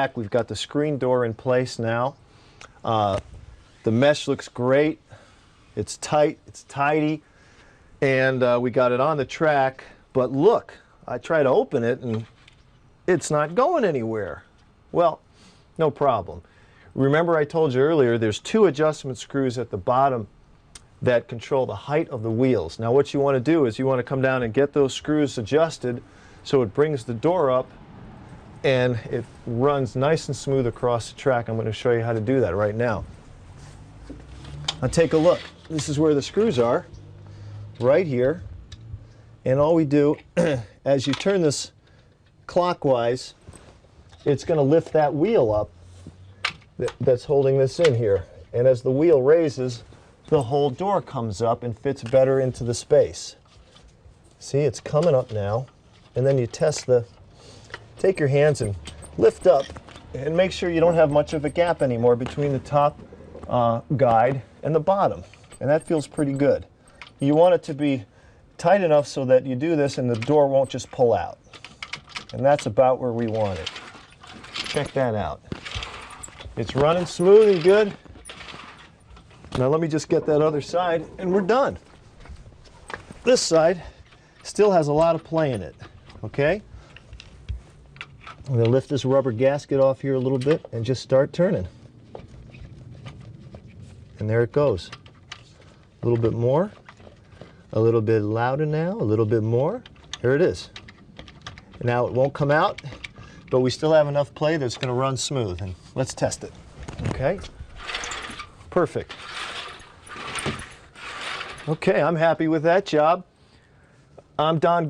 back. We've got the screen door in place now. The mesh looks great. It's tight, it's tidy, and we got it on the track. But look, I try to open it and it's not going anywhere. Well, no problem. Remember I told you earlier there's 2 adjustment screws at the bottom that control the height of the wheels. Now what you want to do is you want to come down and get those screws adjusted so it brings the door up and it runs nice and smooth across the track. I'm going to show you how to do that right now. Now take a look. This is where the screws are, right here. And all we do, as you turn this clockwise, it's going to lift that wheel up that's holding this in here. And as the wheel raises, the whole door comes up and fits better into the space. See, it's coming up now. And then you take your hands and lift up and make sure you don't have much of a gap anymore between the top guide and the bottom. And that feels pretty good. You want it to be tight enough so that you do this and the door won't just pull out. And that's about where we want it. Check that out. It's running smooth and good. Now let me just get that other side and we're done. This side still has a lot of play in it, okay? I'm going to lift this rubber gasket off here a little bit and just start turning. And there it goes. A little bit more. A little bit louder now. A little bit more. Here it is. Now it won't come out, but we still have enough play that's going to run smooth. And let's test it. Okay? Perfect. Okay, I'm happy with that job. I'm Don.